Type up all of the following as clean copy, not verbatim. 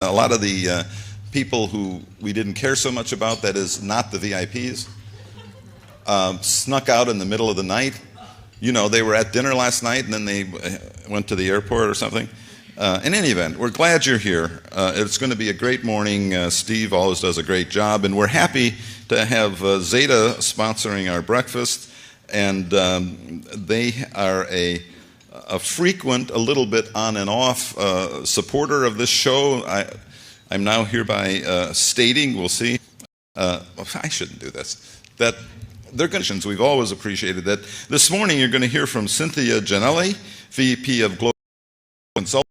A lot of the people who we didn't care so much about, that is, not the VIPs, snuck out in the middle of the night. You know, they were at dinner last night and then they went to the airport or something. In any event, we're glad you're here. It's going to be a great morning. Steve always does a great job, and we're happy to have Zeta sponsoring our breakfast. And they are a frequent, a little bit on and off supporter of this show. I'm now hereby stating, we'll see, I shouldn't do this, that they're going to, we've always appreciated that. This morning you're going to hear from Cynthia Janelli, VP of Global Consulting,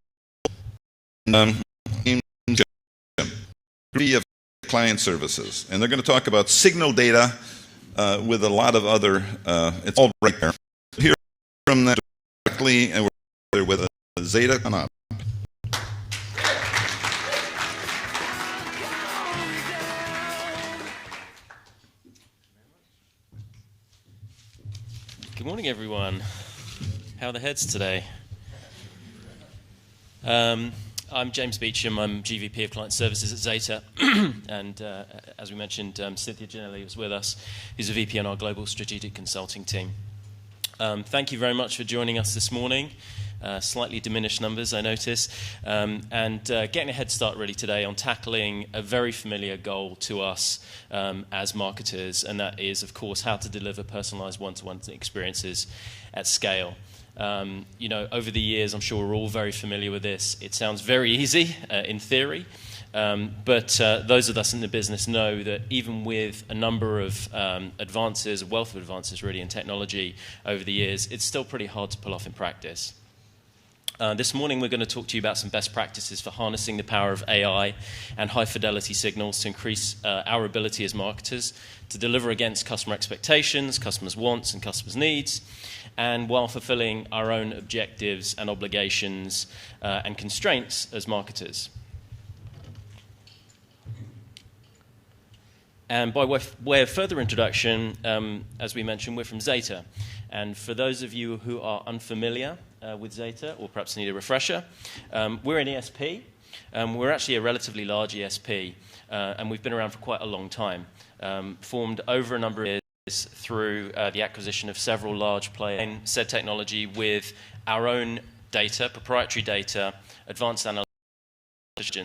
VP of Client Services. And they're going to talk about signal data with a lot of other, it's all right there. Hear from them directly, and we're with Zeta. Come on. Good morning, everyone. How are the heads today? I'm James Beecham. I'm GVP of Client Services at Zeta. And as we mentioned, Cynthia Janelli was with us, who's a VP on our Global Strategic Consulting team. Thank you very much for joining us this morning. Slightly diminished numbers, I notice. And getting a head start really today on tackling a very familiar goal to us as marketers, and that is, of course, how to deliver personalized one-to-one experiences at scale. You know, over the years, I'm sure we're all very familiar with this. It sounds very easy in theory, but those of us in the business know that even with a number of advances, a wealth of advances really in technology over the years, it's still pretty hard to pull off in practice. This morning we're going to talk to you about some best practices for harnessing the power of AI and high-fidelity signals to increase our ability as marketers to deliver against customer expectations, customers' wants and customers' needs, and while fulfilling our own objectives and obligations and constraints as marketers. And by way of further introduction, as we mentioned, we're from Zeta. And for those of you who are unfamiliar with Zeta, or perhaps need a refresher, we're an ESP. We're actually a relatively large ESP, and we've been around for quite a long time, formed over a number of years through the acquisition of several large players in said technology with our own data, proprietary data, advanced analytics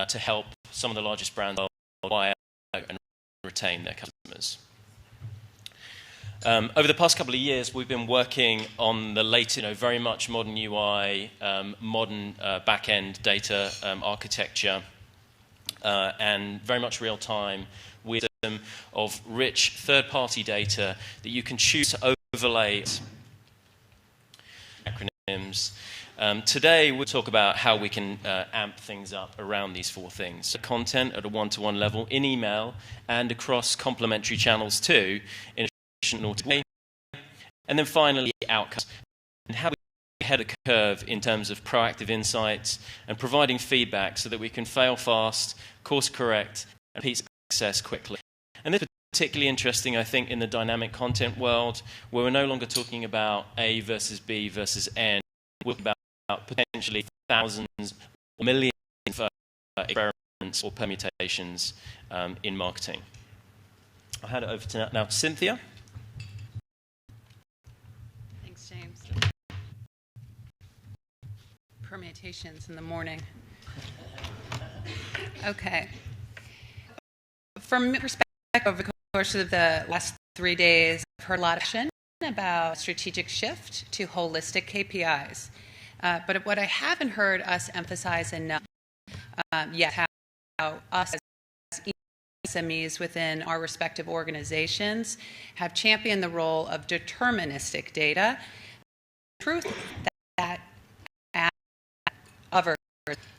to help some of the largest brands acquire and retain their customers. Over the past couple of years, we've been working on the latest, very much modern UI, modern back-end data architecture, and very much real-time with of rich third-party data that you can choose to overlay acronyms. Today, we'll talk about how we can amp things up around these four things. So content at a one-to-one level in email and across complementary channels too, in and then finally outcomes and how we head a curve in terms of proactive insights and providing feedback so that we can fail fast, course correct, and repeat success quickly. And this is particularly interesting, I think, in the dynamic content world, where we're no longer talking about A versus B versus N. We're talking about potentially thousands or millions of experiments or permutations in marketing. I'll hand it over to now to Cynthia. James. Permutations in the morning. Okay. From my perspective, over the course of the last 3 days, I've heard a lot of action about strategic shift to holistic KPIs. But what I haven't heard us emphasize enough yet, how us as SMEs within our respective organizations have championed the role of deterministic data. Truth that other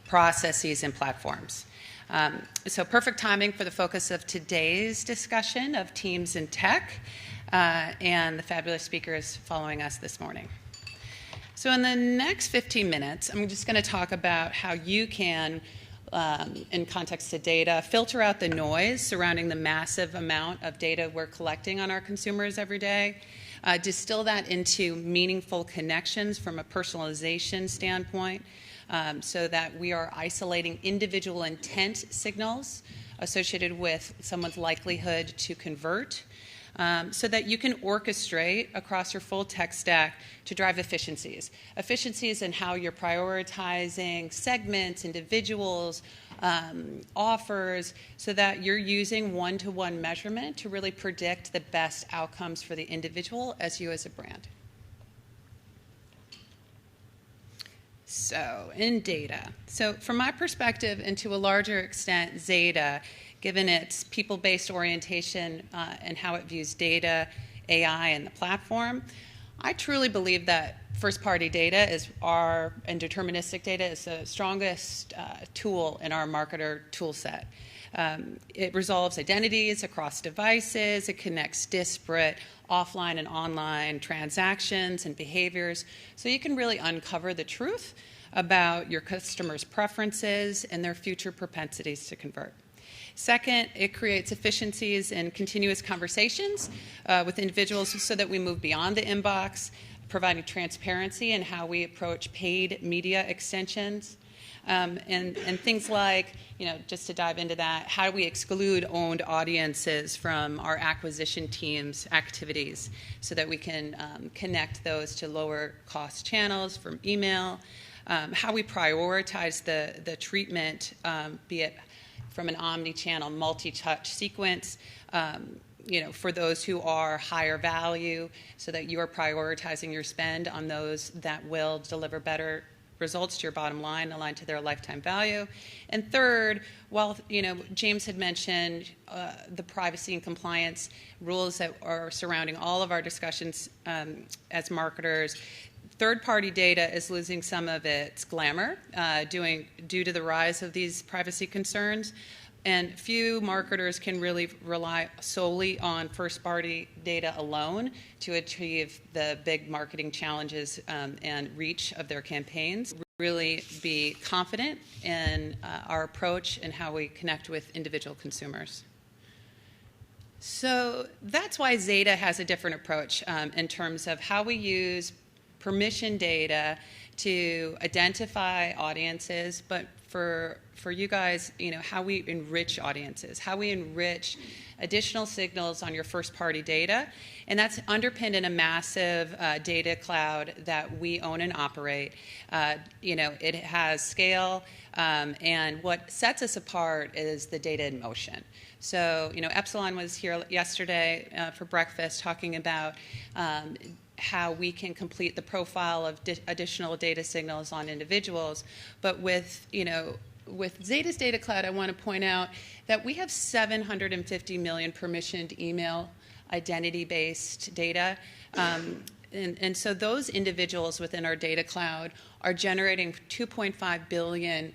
processes and platforms. So perfect timing for the focus of today's discussion of teams in tech and the fabulous speakers following us this morning. So in the next 15 minutes, I'm just going to talk about how you can, in context to data, filter out the noise surrounding the massive amount of data we're collecting on our consumers every day, distill that into meaningful connections from a personalization standpoint, so that we are isolating individual intent signals associated with someone's likelihood to convert, so that you can orchestrate across your full tech stack to drive efficiencies. Efficiencies in how you're prioritizing segments, individuals, offers, so that you're using one-to-one measurement to really predict the best outcomes for the individual as you as a brand. So, in data. So, from my perspective, and to a larger extent, Zeta, given its people-based orientation and how it views data, AI, and the platform, I truly believe that first-party data and deterministic data is the strongest tool in our marketer tool set. It resolves identities across devices. It connects disparate offline and online transactions and behaviors, so you can really uncover the truth about your customers' preferences and their future propensities to convert. Second, it creates efficiencies in continuous conversations with individuals so that we move beyond the inbox, providing transparency in how we approach paid media extensions. And things like, just to dive into that, how do we exclude owned audiences from our acquisition team's activities so that we can connect those to lower cost channels from email, how we prioritize the treatment, be it from an omni-channel, multi-touch sequence, for those who are higher value, so that you are prioritizing your spend on those that will deliver better results to your bottom line, aligned to their lifetime value. And third, while James had mentioned the privacy and compliance rules that are surrounding all of our discussions as marketers, third-party data is losing some of its glamour due to the rise of these privacy concerns. And few marketers can really rely solely on first-party data alone to achieve the big marketing challenges and reach of their campaigns. Really be confident in our approach and how we connect with individual consumers. So that's why Zeta has a different approach in terms of how we use permission data to identify audiences, but for you guys, how we enrich audiences, how we enrich additional signals on your first-party data. And that's underpinned in a massive data cloud that we own and operate. It has scale, and what sets us apart is the data in motion. So, Epsilon was here yesterday for breakfast talking about how we can complete the profile of additional data signals on individuals. But with Zeta's data cloud, I want to point out that we have 750 million permissioned email identity-based data. And so those individuals within our data cloud are generating 2.5 billion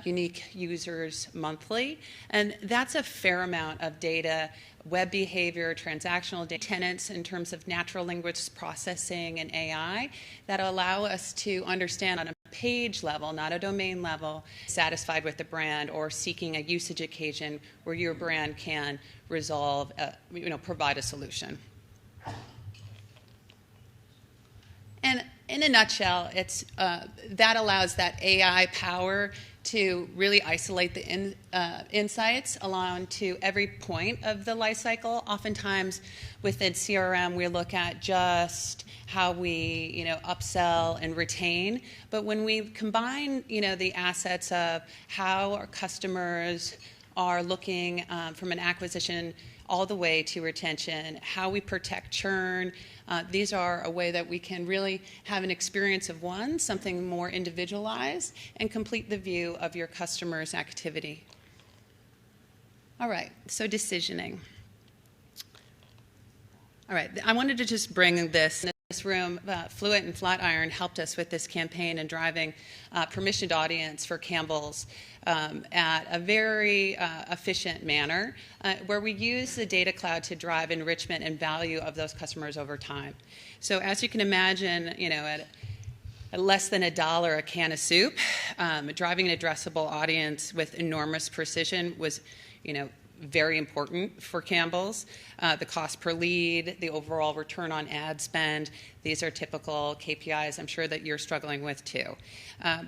unique users monthly. And that's a fair amount of data, web behavior, transactional data, tenants in terms of natural language processing and AI that allow us to understand on a page level, not a domain level, satisfied with the brand or seeking a usage occasion where your brand can resolve, provide a solution. And in a nutshell, it's that allows that AI power to really isolate the insights along to every point of the life cycle. Oftentimes within CRM, we look at just how we upsell and retain. But when we combine the assets of how our customers are looking from an acquisition all the way to retention, how we protect churn. These are a way that we can really have an experience of something more individualized, and complete the view of your customer's activity. All right, so decisioning. All right, I wanted to just bring this room. Fluent and Flatiron helped us with this campaign and driving permissioned audience for Campbell's at a very efficient manner, where we use the data cloud to drive enrichment and value of those customers over time. So as you can imagine, at less than $1 a can of soup, driving an addressable audience with enormous precision was, very important for Campbell's. The cost per lead, the overall return on ad spend, these are typical KPIs I'm sure that you're struggling with too.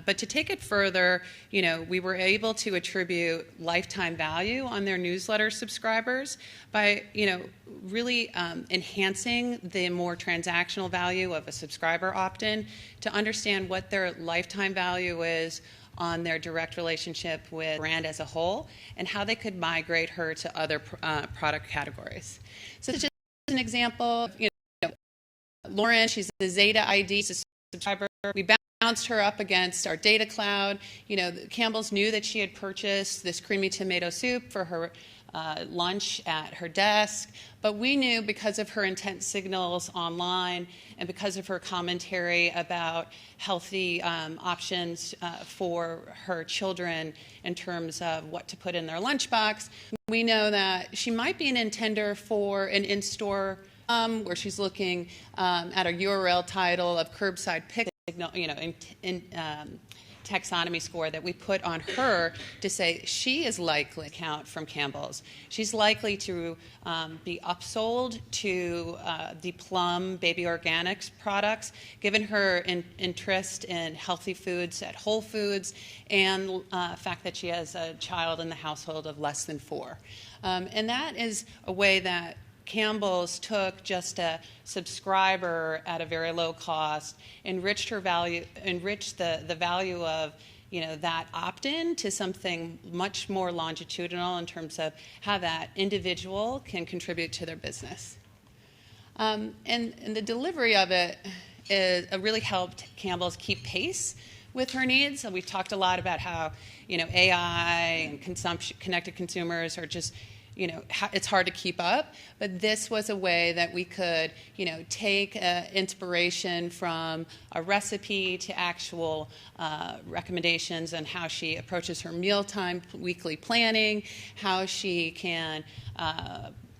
But to take it further, we were able to attribute lifetime value on their newsletter subscribers by, really enhancing the more transactional value of a subscriber opt-in to understand what their lifetime value is on their direct relationship with brand as a whole and how they could migrate her to other product categories. So just an example, Lauren, she's a Zeta ID subscriber. We bounced her up against our data cloud. Campbell's knew that she had purchased this creamy tomato soup for her lunch at her desk, but we knew because of her intent signals online and because of her commentary about healthy options for her children in terms of what to put in their lunchbox, we know that she might be an intender for an in-store where she's looking at a URL title of curbside pick signal, taxonomy score that we put on her to say she is likely to count from Campbell's. She's likely to be upsold to the Plum Baby Organics products, given her interest in healthy foods at Whole Foods and the fact that she has a child in the household of less than 4. And that is a way that Campbell's took just a subscriber at a very low cost, enriched the value of that opt-in to something much more longitudinal in terms of how that individual can contribute to their business. And the delivery of it really helped Campbell's keep pace with her needs. And we've talked a lot about how AI and connected consumers are just it's hard to keep up, but this was a way that we could, take inspiration from a recipe to actual recommendations on how she approaches her mealtime weekly planning, how she can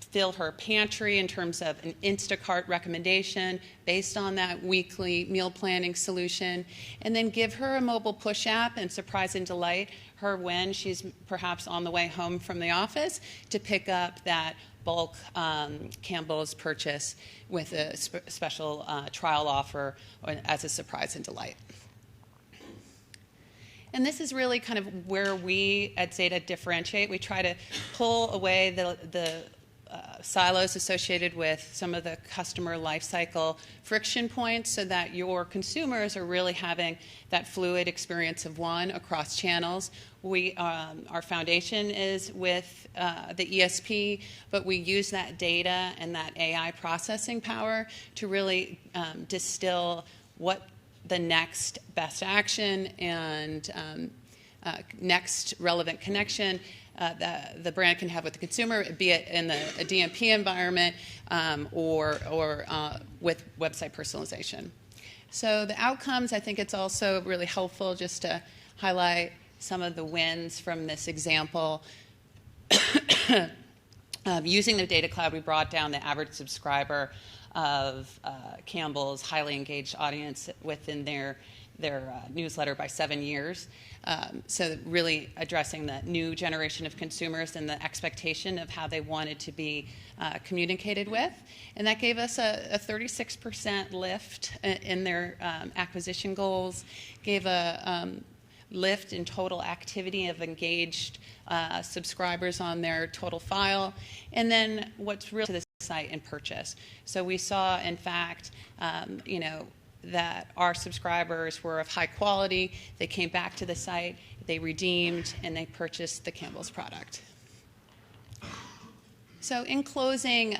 fill her pantry in terms of an Instacart recommendation based on that weekly meal planning solution, and then give her a mobile push app and surprise and delight her when she's perhaps on the way home from the office to pick up that bulk Campbell's purchase with a special trial offer as a surprise and delight. And this is really kind of where we at Zeta differentiate. We try to pull away the silos associated with some of the customer lifecycle friction points so that your consumers are really having that fluid experience of one across channels. Our foundation is with the ESP, but we use that data and that AI processing power to really distill what the next best action and next relevant connection the brand can have with the consumer, be it in a DMP environment or with website personalization. So the outcomes, I think it's also really helpful just to highlight some of the wins from this example. Using the data cloud, we brought down the average subscriber of Campbell's highly engaged audience within their newsletter by 7 years. So really addressing the new generation of consumers and the expectation of how they wanted to be communicated with. And that gave us a 36% lift in their acquisition goals, gave a lift in total activity of engaged subscribers on their total file, and then what's really to the site and purchase. So we saw, in fact, that our subscribers were of high quality. They came back to the site, they redeemed, and they purchased the Campbell's product. So in closing,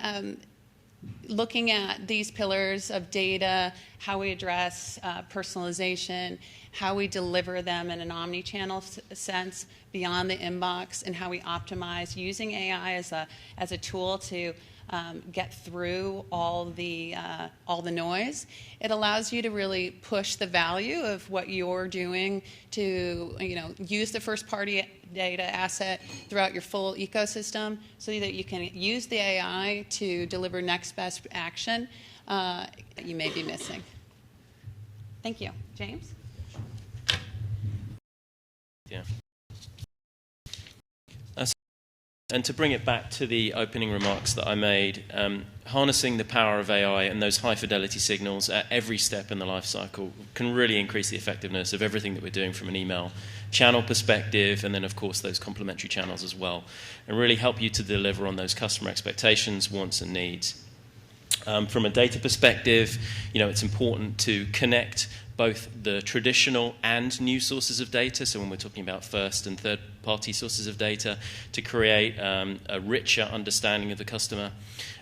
looking at these pillars of data, how we address personalization, how we deliver them in an omni-channel sense beyond the inbox, and how we optimize using AI as a tool to get through all the noise. It allows you to really push the value of what you're doing to use the first-party data asset throughout your full ecosystem, so that you can use the AI to deliver next best action that you may be missing. Thank you, James. Yeah. And to bring it back to the opening remarks that I made, harnessing the power of AI and those high-fidelity signals at every step in the life cycle can really increase the effectiveness of everything that we're doing from an email channel perspective, and then, of course, those complementary channels as well, and really help you to deliver on those customer expectations, wants, and needs. From a data perspective, it's important to connect both the traditional and new sources of data, so when we're talking about first and third-party sources of data, to create a richer understanding of the customer.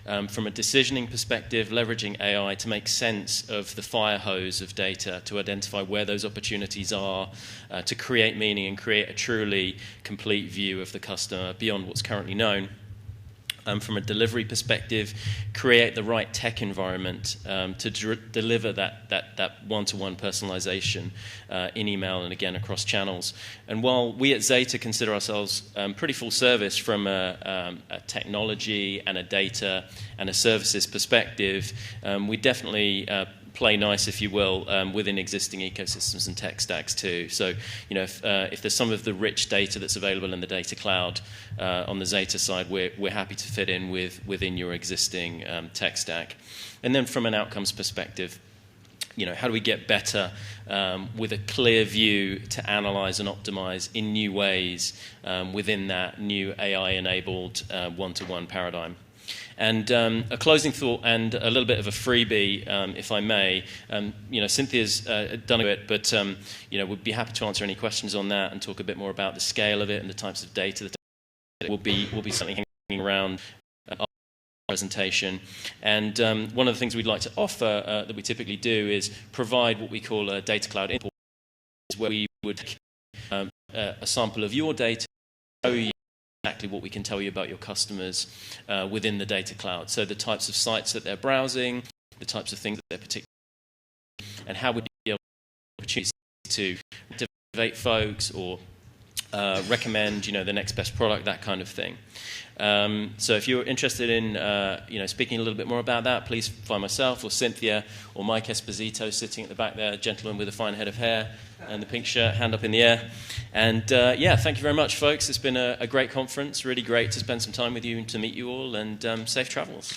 From a decisioning perspective, leveraging AI to make sense of the fire hose of data, to identify where those opportunities are, to create meaning and create a truly complete view of the customer beyond what's currently known. From a delivery perspective, create the right tech environment to deliver that one-to-one personalization in email and, again, across channels. And while we at Zeta consider ourselves pretty full service from a technology and a data and a services perspective, we definitely play nice, if you will, within existing ecosystems and tech stacks too. So, if there's some of the rich data that's available in the data cloud on the Zeta side, we're happy to fit in within your existing tech stack. And then from an outcomes perspective, how do we get better with a clear view to analyze and optimize in new ways within that new AI-enabled one-to-one paradigm? And a closing thought and a little bit of a freebie, if I may. Cynthia's done it, but we'd be happy to answer any questions on that and talk a bit more about the scale of it and the types of data that will be something hanging around our presentation. And one of the things we'd like to offer that we typically do is provide what we call a data cloud import, where we would take a sample of your data, show you exactly what we can tell you about your customers within the data cloud. So the types of sites that they're browsing, the types of things that they're particularly, and how would you be able to motivate folks or recommend, the next best product, that kind of thing. So if you're interested in, speaking a little bit more about that, please find myself or Cynthia or Mike Esposito sitting at the back there, a gentleman with a fine head of hair and the pink shirt, hand up in the air. And thank you very much, folks. It's been a great conference, really great to spend some time with you and to meet you all, and safe travels.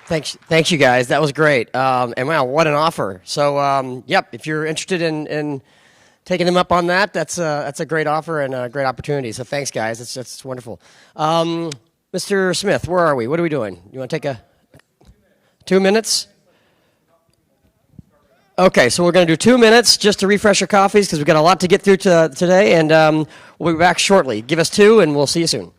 Thanks, you guys. That was great. And wow, what an offer. So, if you're interested in taking him up on that, that's a great offer and a great opportunity. So thanks, guys. That's wonderful. Mr. Smith, where are we? What are we doing? You want to take 2 minutes? Okay, so we're going to do 2 minutes just to refresh our coffees because we've got a lot to get through today, and we'll be back shortly. Give us 2, and we'll see you soon.